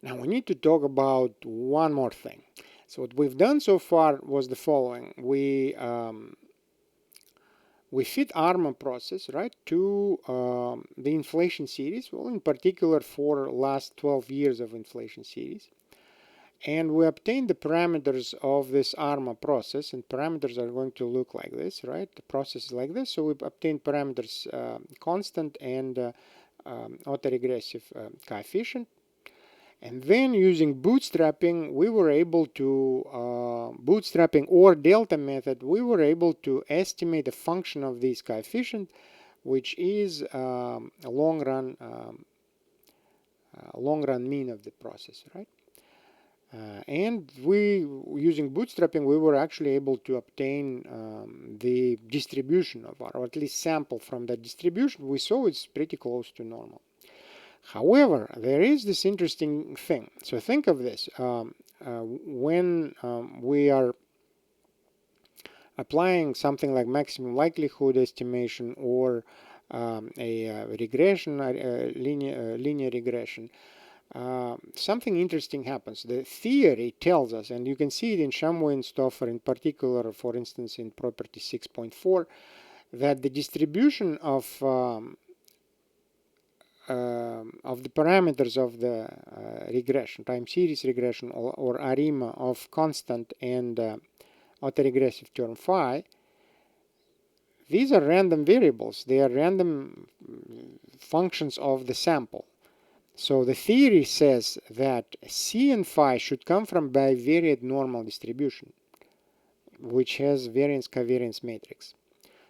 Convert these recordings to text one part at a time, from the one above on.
Now we need to talk about one more thing. So what we've done so far was the following. We fit ARMA process, right, to the inflation series, well, in particular for last 12 years of inflation series. And we obtain the parameters of this ARMA process, and parameters are going to look like this, right? The process is like this. So we obtain parameters constant and autoregressive coefficient. And then using bootstrapping, we were able to, bootstrapping or delta method, we were able to estimate the function of this coefficient, which is a long run mean of the process, right? And using bootstrapping, we were actually able to obtain the distribution of R, or at least sample from that distribution. We saw it's pretty close to normal. However, there is this interesting thing. So think of this. When we are applying something like maximum likelihood estimation or a regression, linear regression, something interesting happens. The theory tells us, and you can see it in Shumway and Stoffer in particular, for instance, in property 6.4, that the distribution of the parameters of the regression, time series regression, or ARIMA of constant and autoregressive term phi, these are random variables. They are random functions of the sample. So the theory says that C and phi should come from bivariate normal distribution, which has variance covariance matrix.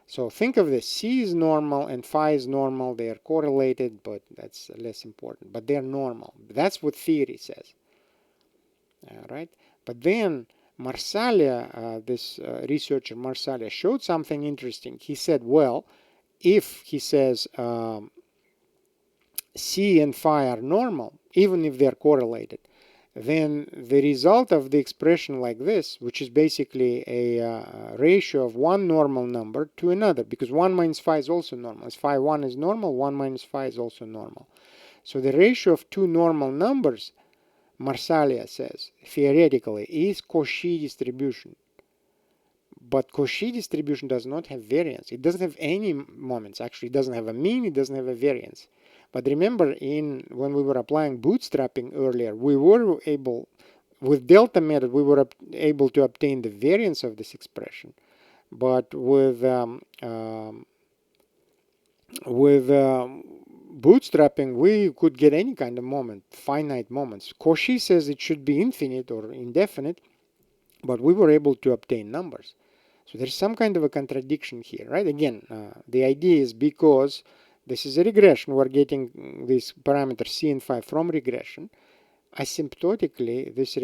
So think of this. C is normal and phi is normal. They are correlated, but that's less important. But they're normal. That's what theory says. Right? But then Marsaglia, this researcher Marsaglia, showed something interesting. He said, well, if he says C and phi are normal, even if they're correlated, then the result of the expression like this, which is basically a ratio of one normal number to another, because 1 minus phi is also normal. As phi 1 is normal, 1 minus phi is also normal. So the ratio of two normal numbers, Marsaglia says, theoretically, is Cauchy distribution. But Cauchy distribution does not have variance. It doesn't have any moments. Actually, it doesn't have a mean, it doesn't have a variance. But remember, when we were applying bootstrapping earlier, we were able, with delta method, we were able to obtain the variance of this expression. But with bootstrapping, we could get any kind of moment, finite moments. Cauchy says it should be infinite or indefinite, but we were able to obtain numbers. So there's some kind of a contradiction here, right? Again, the idea is because this is a regression, we're getting these parameters C and phi from regression. Asymptotically, these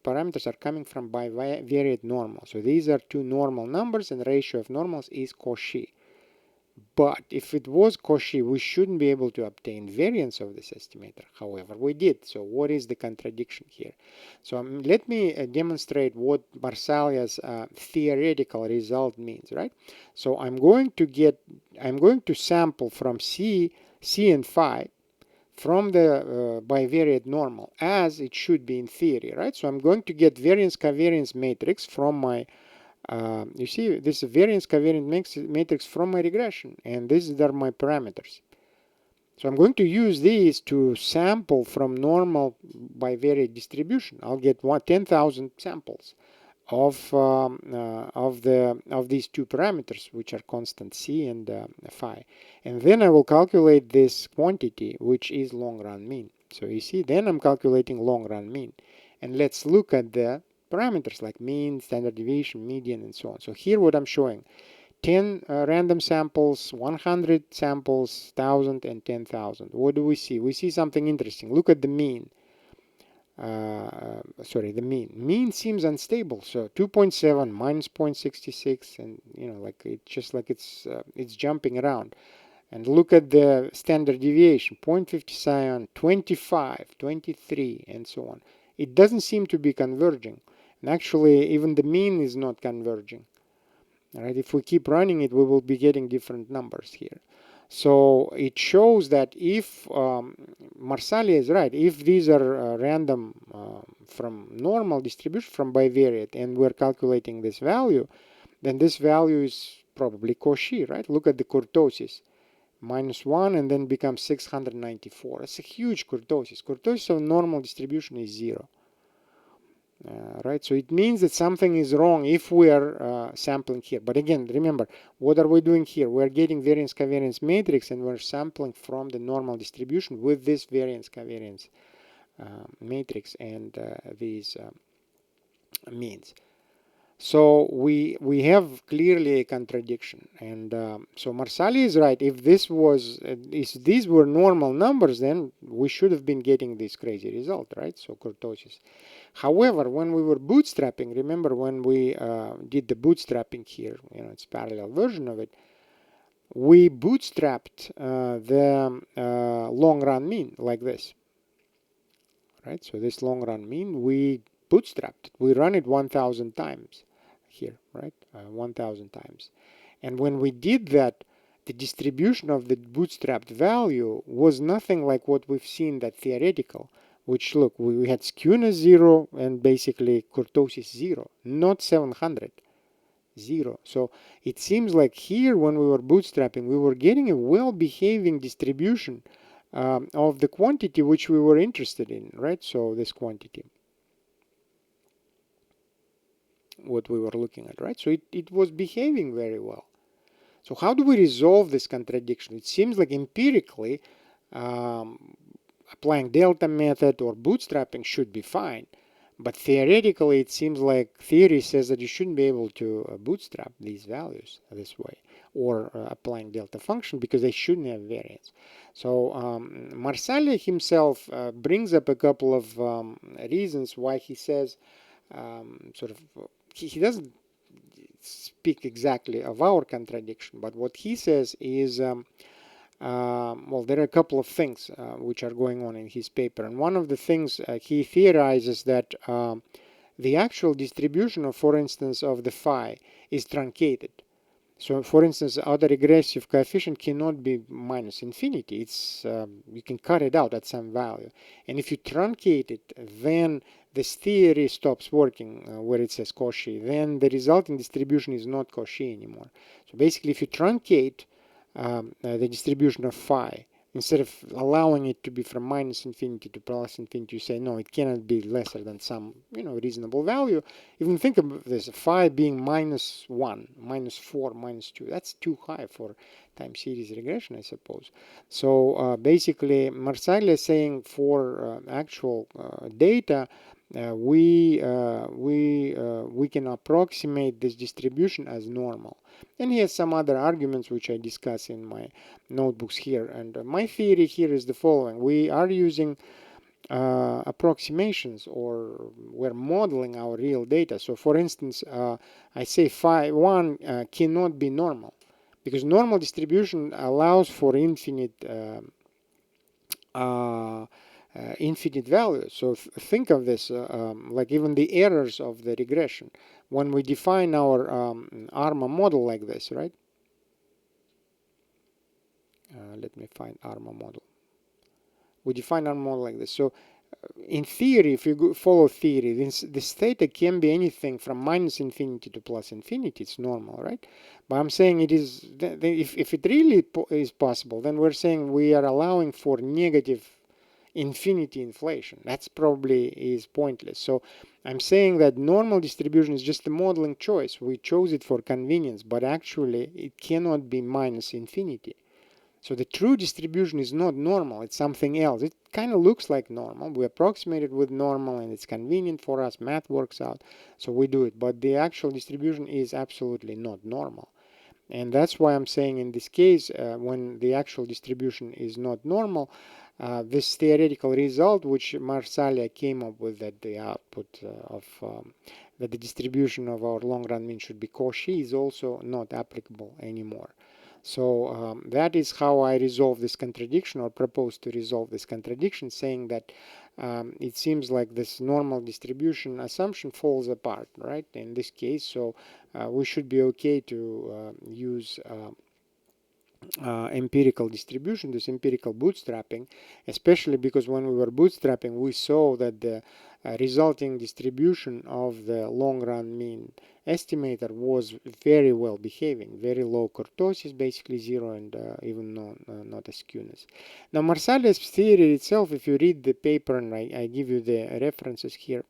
parameters are coming from bivariate normal. So these are two normal numbers, and the ratio of normals is Cauchy. But if it was Cauchy, we shouldn't be able to obtain variance of this estimator. However, we did. So what is the contradiction here? So let me demonstrate what Marsaglia's theoretical result means, right? So I'm going to sample from C and phi from the bivariate normal as it should be in theory, right? So I'm going to get variance covariance matrix from my you see, this variance covariance matrix from my regression, and these are my parameters. So I'm going to use these to sample from normal bivariate distribution. I'll get 10,000 samples of these two parameters, which are constant C and phi, and then I will calculate this quantity, which is long run mean. So you see, then I'm calculating long run mean, and let's look at the parameters like mean, standard deviation, median, and so on. So here what I'm showing, 10 random samples, 100 samples, 1,000, and 10,000. What do we see? We see something interesting. Look at the mean. The mean. Mean seems unstable. So 2.7 minus 0.66, and like it's jumping around. And look at the standard deviation, 0.57, 25, 23, and so on. It doesn't seem to be converging. And actually, even the mean is not converging. All right, if we keep running it, we will be getting different numbers here. So it shows that if marsaglia is right, if these are random from normal distribution from bivariate, and we're calculating this value, then this value is probably Cauchy, right? Look at the kurtosis. -1 and then becomes 694. That's a huge kurtosis. Kurtosis of normal distribution is 0. Right, so it means that something is wrong if we are sampling here. But again, remember, what are we doing here? We're getting variance covariance matrix, and we're sampling from the normal distribution with this variance covariance matrix and these means. So we have clearly a contradiction, and so marsaglia is right. If these were normal numbers, then we should have been getting this crazy result, right? So kurtosis. However, when we were bootstrapping, remember when we did the bootstrapping here, it's a parallel version of it, we bootstrapped the long run mean like this, right? So this long run mean, we bootstrapped it. We run it 1,000 times here, right? 1,000 times. And when we did that, the distribution of the bootstrapped value was nothing like what we've seen that theoretical, which look, we had skewness 0 and basically kurtosis 0, not 700, 0. So it seems like here when we were bootstrapping, we were getting a well-behaving distribution of the quantity which we were interested in, right? So this quantity, what we were looking at, right? So it was behaving very well. So how do we resolve this contradiction? It seems like empirically applying delta method or bootstrapping should be fine. But theoretically, it seems like theory says that you shouldn't be able to bootstrap these values this way, or applying delta function, because they shouldn't have variance. So marsaglia himself brings up a couple of reasons why he says he doesn't speak exactly of our contradiction, but what he says is well, there are a couple of things which are going on in his paper, and one of the things he theorizes that the actual distribution of, for instance, of the phi is truncated. So, for instance, the autoregressive coefficient cannot be minus infinity. It's you can cut it out at some value, and if you truncate it, then this theory stops working where it says Cauchy. Then the resulting distribution is not Cauchy anymore. So basically, if you truncate the distribution of phi, instead of allowing it to be from minus infinity to plus infinity, you say no, it cannot be lesser than some reasonable value. Even think of this, phi being -1, -4, -2. That's too high for time series regression, I suppose. So basically, marsaglia is saying for actual data, we can approximate this distribution as normal. And he has some other arguments which I discuss in my notebooks here. And my theory here is the following. We are using approximations, or we're modeling our real data. So for instance, I say phi 1 cannot be normal, because normal distribution allows for infinite infinite values. So think of this like even the errors of the regression. When we define our ARMA model like this, right? Let me find ARMA model. We define our model like this. So in theory, if you follow theory, this theta can be anything from minus infinity to plus infinity. It's normal, right? But I'm saying it is, if it really is possible, then we're saying we are allowing for negative infinity inflation. That's probably is pointless. So I'm saying that normal distribution is just a modeling choice. We chose it for convenience, but actually it cannot be minus infinity. So the true distribution is not normal, it's something else. It kind of looks like normal. We approximate it with normal and it's convenient for us, math works out, so we do it. But the actual distribution is absolutely not normal. And that's why I'm saying in this case, when the actual distribution is not normal, this theoretical result which marsaglia came up with, that the output of that the distribution of our long run mean should be Cauchy, is also not applicable anymore. So that is how I resolve this contradiction, or propose to resolve this contradiction, saying that it seems like this normal distribution assumption falls apart, right, in this case. So we should be okay to use empirical distribution, this empirical bootstrapping, especially because when we were bootstrapping, we saw that the resulting distribution of the long-run mean estimator was very well behaving, very low kurtosis, basically zero, and even not a skewness. Now, Marsaglia's theory itself, if you read the paper, and I give you the references here,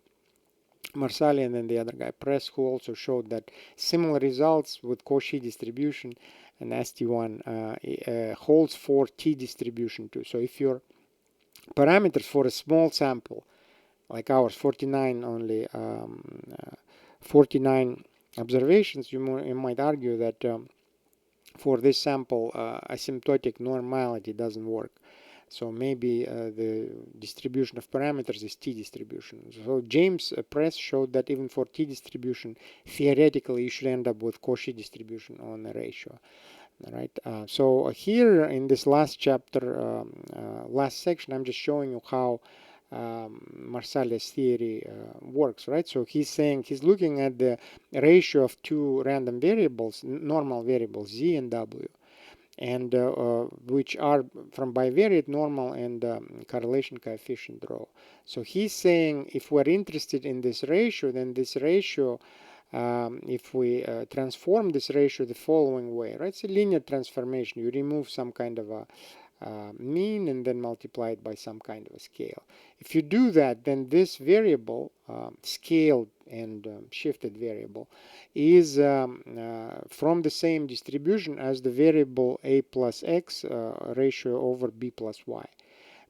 Marsaglia and then the other guy, Press, who also showed that similar results with Cauchy distribution and ST1 holds for T distribution too. So if your parameters for a small sample, like ours, 49 only, 49 observations, you might argue that for this sample, asymptotic normality doesn't work. So maybe the distribution of parameters is T distribution. So James Press showed that even for T distribution, theoretically you should end up with Cauchy distribution on a ratio. All right. So here in this last chapter, last section, I'm just showing you how Marsaglia's theory works, right? So he's saying he's looking at the ratio of two random variables, normal variables Z and W, and which are from bivariate normal and correlation coefficient rho. So he's saying if we're interested in this ratio, then this ratio, if we transform this ratio the following way, right? It's a linear transformation. You remove some kind of a mean and then multiply it by some kind of a scale. If you do that, then this variable, scaled and shifted variable, is from the same distribution as the variable a plus x ratio over b plus y.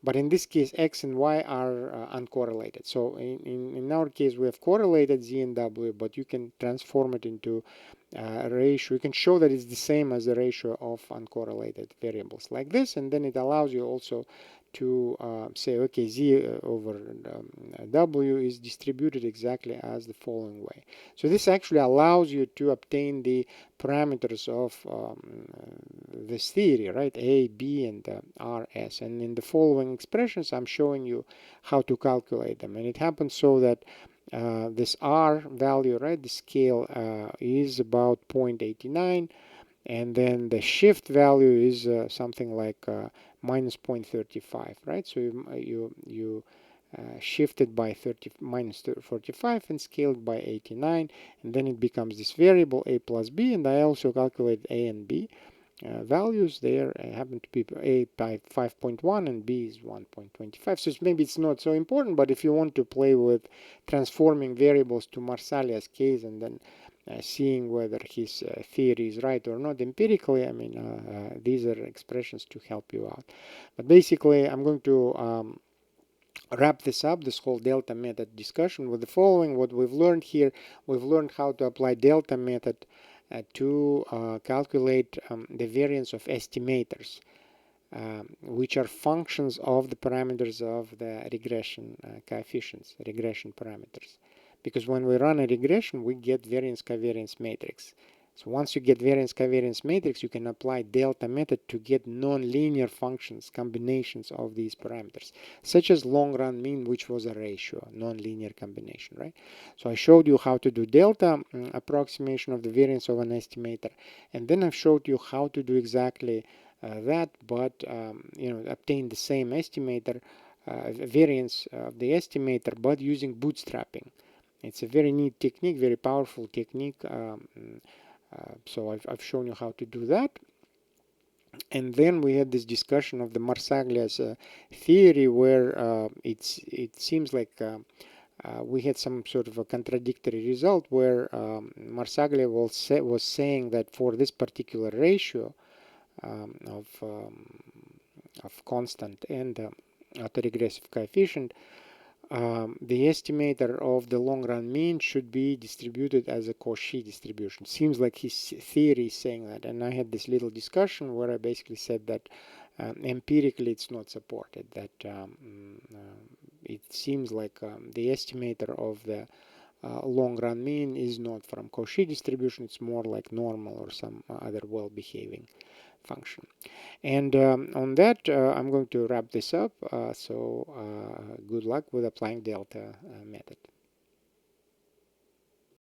But in this case, x and y are uncorrelated. So in our case, we have correlated z and w, but you can transform it into a ratio. You can show that it's the same as the ratio of uncorrelated variables like this, and then it allows you also to say, okay, z over w is distributed exactly as the following way. So this actually allows you to obtain the parameters of this theory, right? A, B, and R, S. And in the following expressions, I'm showing you how to calculate them. And it happens so that this R value, right, the scale is about 0.89, and then the shift value is something like minus 0.35, right? So you shifted by minus 45 and scaled by 89, and then it becomes this variable a plus b, and I also calculate a and b values there happen to be a by 5.1 and b is 1.25. So maybe it's not so important, but if you want to play with transforming variables to Marsaglia's case and then seeing whether his theory is right or not empirically, I mean, these are expressions to help you out. But basically, I'm going to wrap this up, this whole delta method discussion, with the following. What we've learned here, we've learned how to apply delta method to calculate the variance of estimators, which are functions of the parameters of the regression coefficients, regression parameters. Because when we run a regression, we get variance covariance matrix. So once you get variance covariance matrix, you can apply delta method to get nonlinear functions, combinations of these parameters, such as long run mean, which was a ratio, nonlinear combination, right? So I showed you how to do delta approximation of the variance of an estimator, and then I've showed you how to do exactly that, but obtain the same estimator, variance of the estimator, but using bootstrapping. It's a very neat technique, very powerful technique. So I've shown you how to do that. And then we had this discussion of the Marsaglia's theory, where it seems like we had some sort of a contradictory result, where Marsaglia was saying that for this particular ratio of constant and autoregressive coefficient, the estimator of the long-run mean should be distributed as a Cauchy distribution. Seems like his theory is saying that, and I had this little discussion where I basically said that empirically it's not supported, that it seems like the estimator of the long-run mean is not from Cauchy distribution, it's more like normal or some other well-behaving function. And on that, I'm going to wrap this up. So good luck with applying delta method.